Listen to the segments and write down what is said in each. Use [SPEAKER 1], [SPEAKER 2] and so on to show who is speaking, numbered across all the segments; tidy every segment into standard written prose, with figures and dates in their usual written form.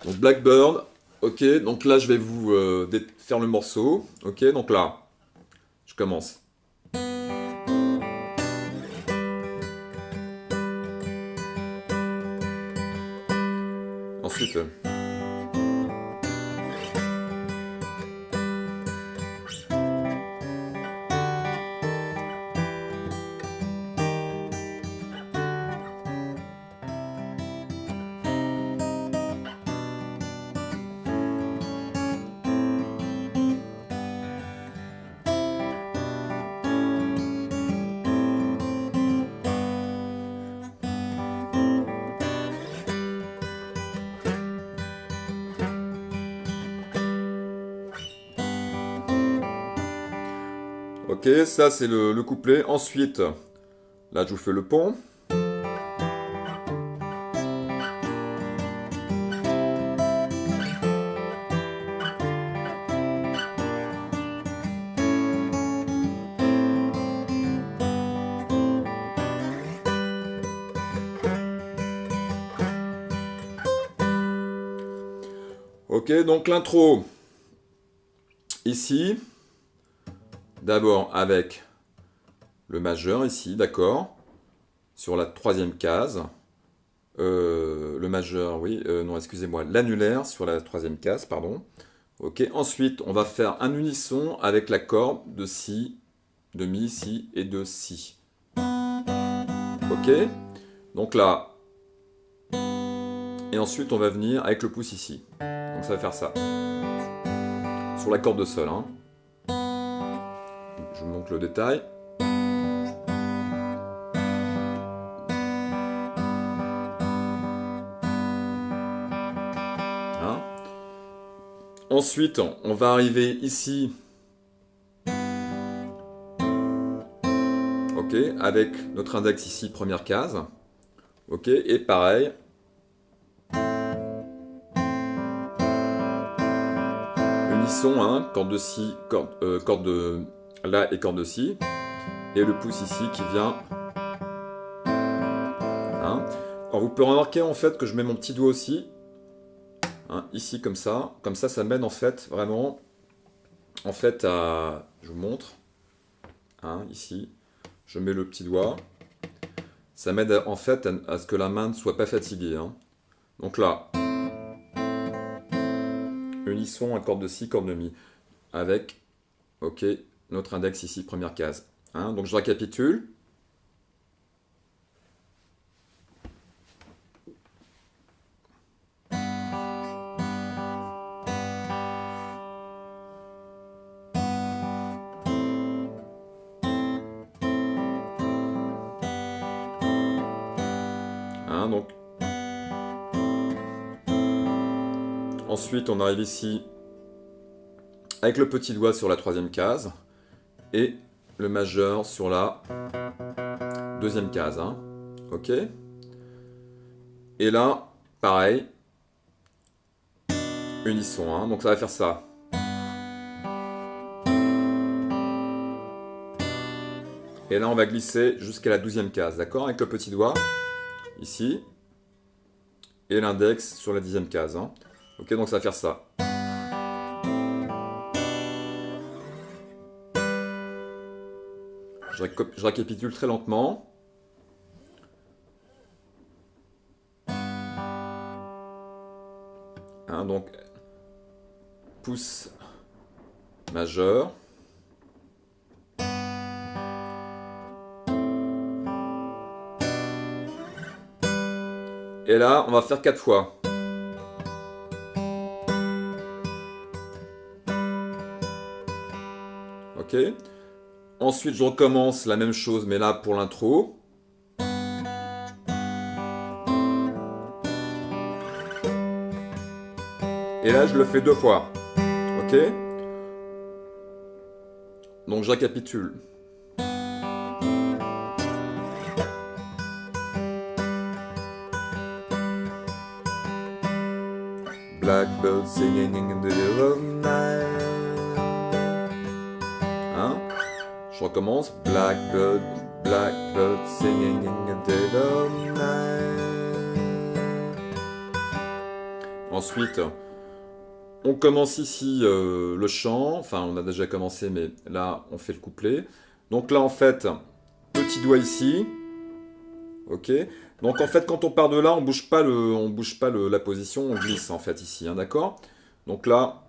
[SPEAKER 1] Donc Blackbird, ok, donc là je vais vous faire le morceau, ok, donc là, je commence. Ensuite, ok, ça c'est le couplet. Ensuite, là je vous fais le pont. Ok, donc l'intro, ici, d'abord avec le majeur ici, d'accord, sur la troisième case. Le majeur, oui, non, excusez-moi, l'annulaire sur la troisième case, pardon. Ok, ensuite, on va faire un unisson avec la corde de si, de mi, si et de si. Ok, donc là, et ensuite on va venir avec le pouce ici. Donc ça va faire ça. Sur la corde de sol, hein. Je vous montre le détail. Hein. Ensuite, on va arriver ici. Ok, avec notre index ici, première case. Ok, et pareil. Unisson, hein, corde de si, corde de la et corde de si. Et le pouce ici qui vient. Hein. Alors vous pouvez remarquer en fait que je mets mon petit doigt aussi. Hein, ici comme ça. Comme ça mène en fait vraiment. En fait à. Je vous montre. Hein, ici. Je mets le petit doigt. Ça m'aide en fait à ce que la main ne soit pas fatiguée. Hein. Donc là. Unisson, un corde de si, corde de mi. Avec. Ok. Notre index ici, première case. Hein, donc je récapitule. Hein, donc. Ensuite, on arrive ici avec le petit doigt sur la troisième case et le majeur sur la deuxième case. Hein. Ok. Et là, pareil, unisson. Hein. Donc ça va faire ça. Et là, on va glisser jusqu'à la 12e case, d'accord? Avec le petit doigt, ici, et l'index sur la 10e case. Hein. Ok, donc ça va faire ça. Je récapitule très lentement. Hein, donc, pouce majeur. Et là, on va faire 4 fois. Ok. Ensuite, je recommence la même chose, mais là pour l'intro. Et là, je le fais 2 fois. Ok. Donc, je récapitule. Blackbird singing in the middle of night. Hein? Je recommence. Blackbird, blackbird singing in the dead of night. Ensuite, on commence ici le chant. Enfin, on a déjà commencé, mais là, on fait le couplet. Donc là, en fait, petit doigt ici. Ok. Donc en fait, quand on part de là, on bouge pas la position, on glisse en fait ici, hein, d'accord? Donc là,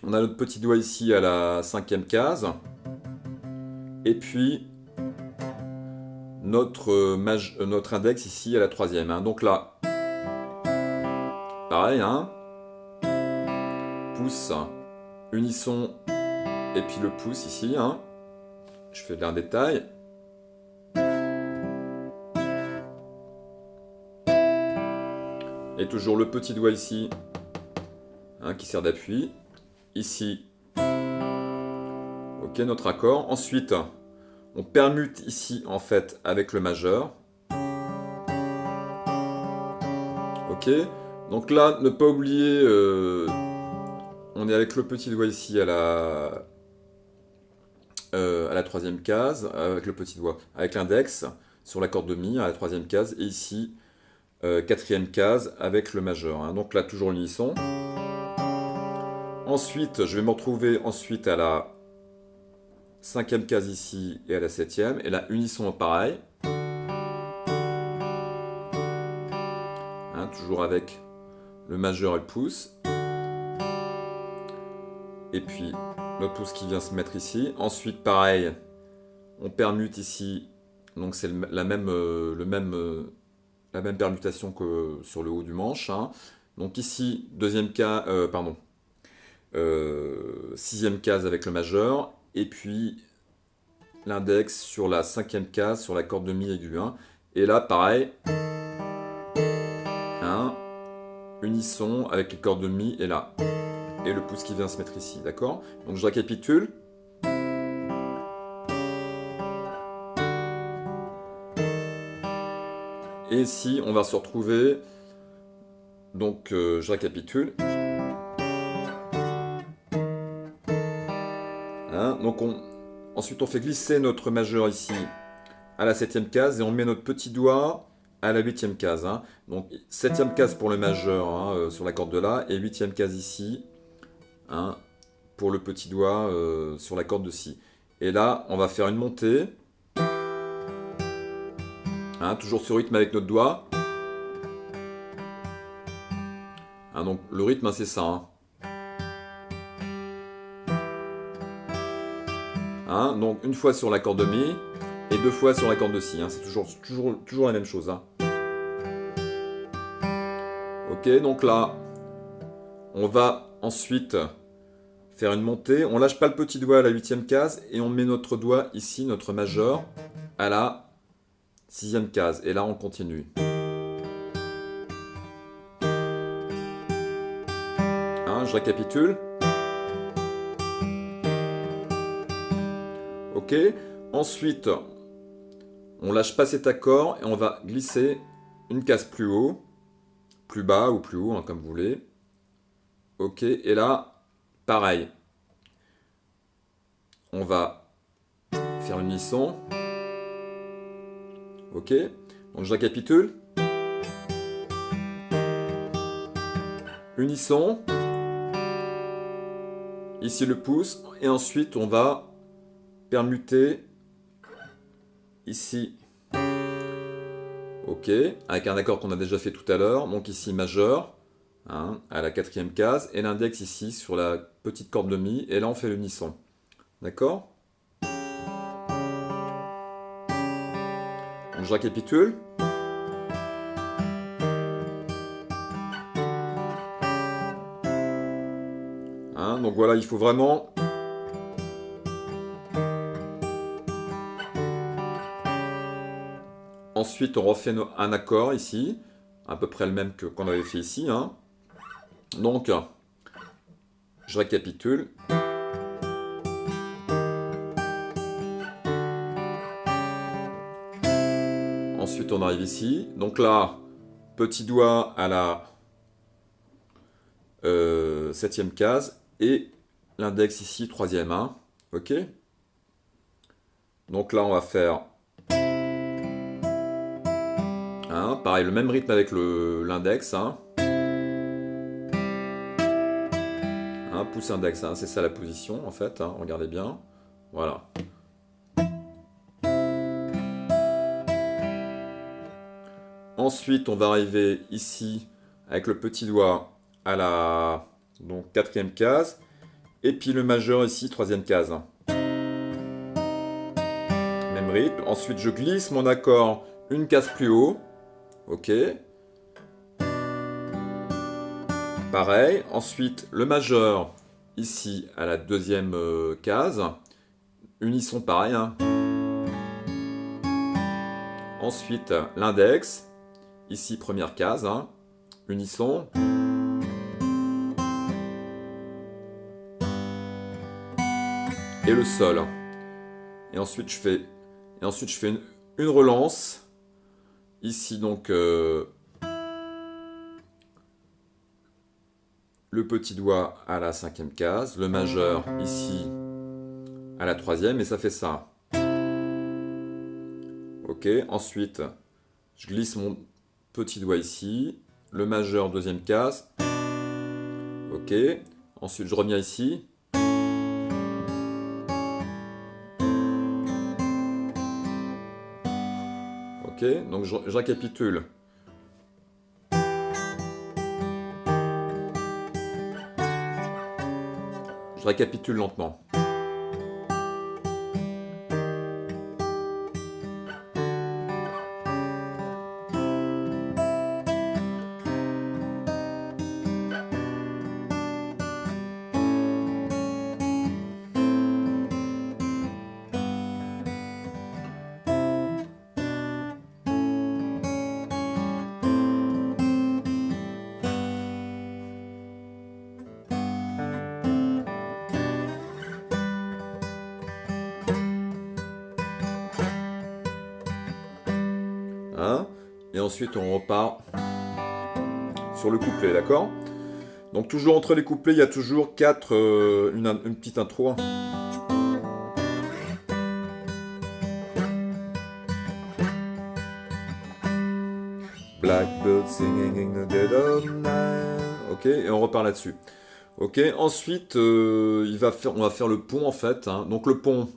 [SPEAKER 1] on a notre petit doigt ici à la 5e case. Et puis notre index ici à la 3e, hein. Donc là, pareil, hein. Pouce, unisson, et puis le pouce ici, hein. Je fais un détail. Et toujours le petit doigt ici, hein, qui sert d'appui. Ici, ok, notre accord. Ensuite, on permute ici, en fait, avec le majeur. Ok. Donc là, ne pas oublier, on est avec le petit doigt ici à la 3e case, avec le petit doigt, avec l'index sur la corde de mi à la 3e case, et ici, 4e case avec le majeur, hein. Donc là, toujours l'unisson. Ensuite, je vais me retrouver ensuite à la 5e case ici et à la 7e. Et là, unisson pareil. Hein, toujours avec le majeur et le pouce. Et puis, notre pouce qui vient se mettre ici. Ensuite, pareil, on permute ici. Donc c'est la même permutation que sur le haut du manche, hein. Donc ici, 6e case avec le majeur, et puis l'index sur la 5e case, sur la corde de mi aiguë, hein. Et là, pareil, hein, unisson avec les cordes de mi, et là, et le pouce qui vient se mettre ici, d'accord? Donc je récapitule. Et ici, on va se retrouver, donc je récapitule. Hein, donc ensuite on fait glisser notre majeur ici à la 7e case et on met notre petit doigt à la 8e case, hein. Donc 7e case pour le majeur, hein, sur la corde de la, et 8e case ici, hein, pour le petit doigt sur la corde de si. Et là on va faire une montée, hein, toujours sur rythme avec notre doigt, hein, donc le rythme, hein, c'est ça, hein. Hein, donc une fois sur la corde de mi et 2 fois sur la corde de si, hein. C'est toujours la même chose, hein. Ok, donc là, on va ensuite faire une montée. On lâche pas le petit doigt à la 8e case et on met notre doigt ici, notre majeur, à la 6e case. Et là, on continue. Hein, je récapitule. Ok, ensuite, on lâche pas cet accord et on va glisser une case plus haut, plus bas ou plus haut, hein, comme vous voulez. Ok, et là, pareil. On va faire l'unisson. Ok, donc je récapitule. Unisson. Ici le pouce. Et ensuite, on va permuter ici. Ok, avec un accord qu'on a déjà fait tout à l'heure. Donc ici majeur, hein, à la 4e case. Et l'index ici sur la petite corde de mi. Et là, on fait l'unisson. D'accord? Donc je récapitule. Hein, donc voilà, il faut vraiment... Ensuite, on refait un accord ici, à peu près le même qu'on avait fait ici, hein. Donc, je récapitule. Ensuite, on arrive ici. Donc là, petit doigt à la 7e case et l'index ici, 3e, hein. Ok? Donc là, on va faire... Hein, pareil, le même rythme avec l'index, hein. pouce index, hein, c'est ça la position en fait, hein, regardez bien. Voilà. Ensuite, on va arriver ici avec le petit doigt à la donc, quatrième case. Et puis le majeur ici, troisième case. Même rythme. Ensuite, je glisse mon accord une case plus haut. Ok. Pareil. Ensuite, le majeur ici à la deuxième case. Unisson pareil. Hein. Ensuite, l'index. Ici, première case. Hein. Unisson. Et le sol. Et ensuite, je fais une relance. Ici, donc, le petit doigt à la cinquième case. Le majeur, ici, à la troisième. Et ça fait ça. Ok. Ensuite, je glisse mon petit doigt ici. Le majeur, deuxième case. Ok. Ensuite, je reviens ici. Ok, donc je récapitule. Je récapitule lentement. Hein, et ensuite on repart sur le couplet, d'accord? Donc toujours entre les couplets, il y a toujours une petite intro. Blackbird singing in the dead of night. Ok, et on repart là-dessus. Ok, ensuite on va faire le pont en fait. Hein. Donc le pont,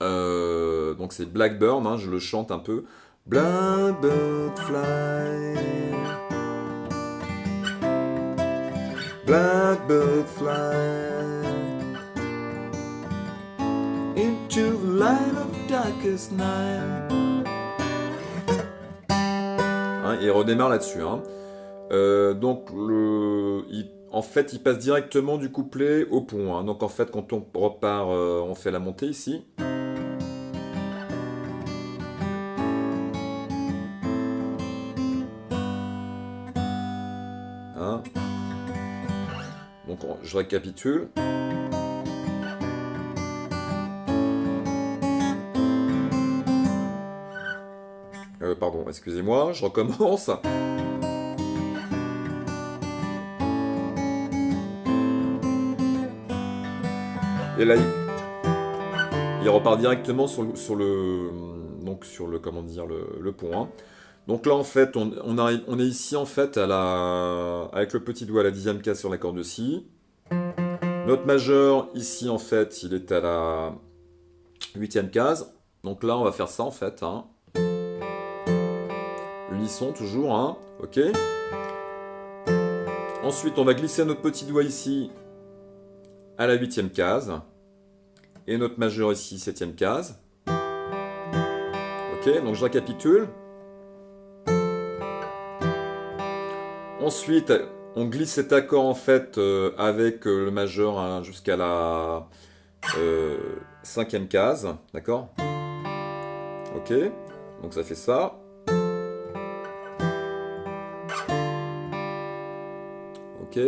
[SPEAKER 1] donc c'est Blackbird, hein, je le chante un peu. Blackbird fly. Blackbird fly into the light of darkest night. Hein, il redémarre là-dessus. Hein. Donc en fait, il passe directement du couplet au pont. Hein. Donc en fait, quand on repart, on fait la montée ici. Hein. Donc je récapitule. Pardon, excusez-moi, je recommence. Et là, il repart directement sur le comment dire, le pont. Hein. Donc là, en fait, on est ici, en fait, avec le petit doigt à la 10e case sur la corde de Si. Notre majeur, ici, en fait, il est à la 8e case. Donc là, on va faire ça, en fait. Hein. Unisson, toujours. Hein. Ok. Ensuite, on va glisser notre petit doigt ici à la 8e case. Et notre majeur ici, 7e case. Ok, donc je récapitule. Ensuite, on glisse cet accord en fait avec le majeur hein, jusqu'à la 5e case, d'accord? Ok, donc ça fait ça. Ok.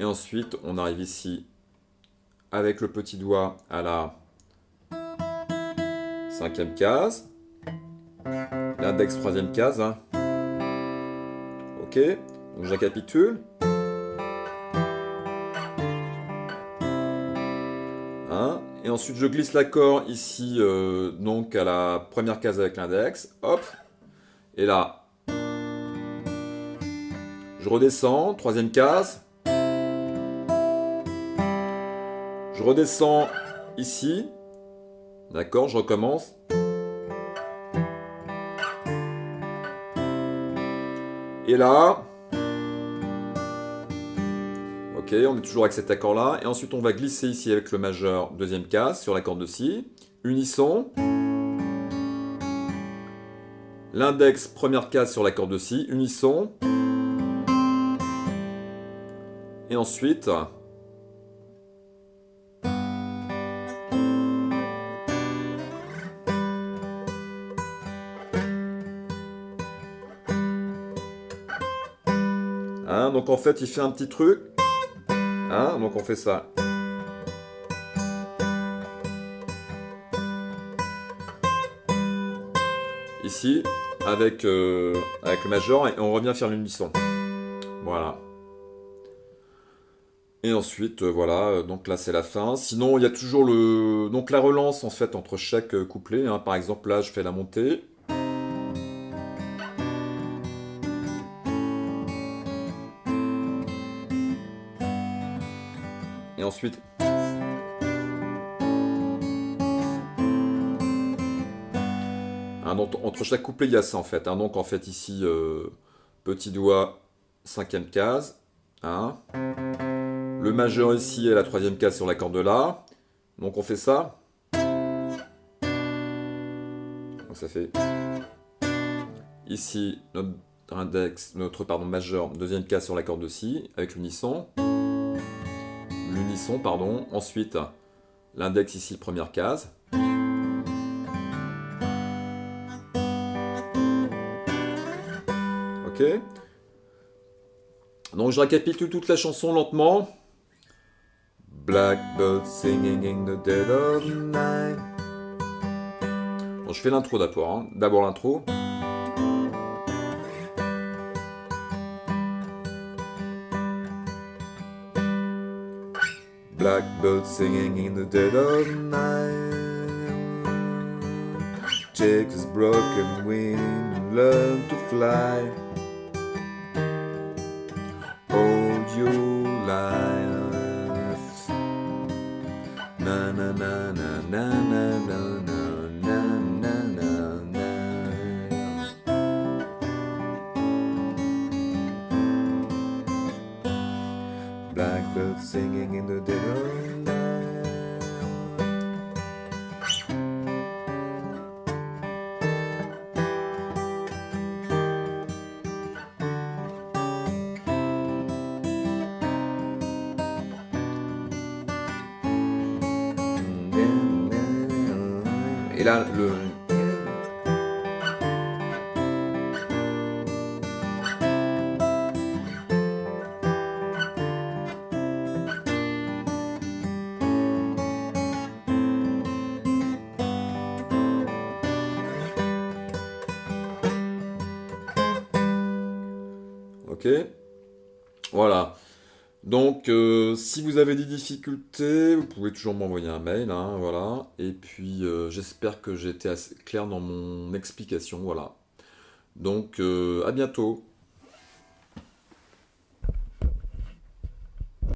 [SPEAKER 1] Et ensuite, on arrive ici avec le petit doigt à la 5e case. L'index 3e case. Hein. Ok, donc je récapitule. Hein. Et ensuite je glisse l'accord ici donc à la première case avec l'index. Hop. Et là, Je redescends, troisième case. Je redescends ici. D'accord, je recommence. Et là, ok, on est toujours avec cet accord-là. Et ensuite, on va glisser ici avec le majeur, deuxième case, sur la corde de Si. Unisson. L'index, première case sur la corde de Si. Unisson. Et ensuite, hein, donc en fait, il fait un petit truc. Hein, donc on fait ça. Ici, avec le majeur, et on revient faire l'unisson. Voilà. Et ensuite, voilà, donc là c'est la fin. Sinon, il y a toujours donc la relance en fait entre chaque couplet. Hein. Par exemple, là je fais la montée. Et ensuite... Hein, donc, entre chaque couplet, il y a ça en fait. Hein. Donc en fait ici, petit doigt, cinquième case. Hein. Le majeur ici est la troisième case sur la corde de La. Donc on fait ça. Donc ça fait... Ici, notre index, notre majeur, deuxième case sur la corde de Si, avec l'unisson. L'unisson, pardon. Ensuite, l'index ici, première case. Ok. Donc je récapitule toute la chanson lentement. Blackbird singing in the dead of night. Bon, je fais l'intro d'abord. Hein. D'abord l'intro. Blackbird singing in the dead of night. Take his broken wing and learn to fly. Hold your life. Na na na na na na na na na na na. Blackbird singing in the dead of night. Et là, le... Ok. Voilà. Donc, si vous avez des difficultés, vous pouvez toujours m'envoyer un mail, hein, voilà. Et puis, j'espère que j'ai été assez clair dans mon explication, voilà. Donc, à bientôt.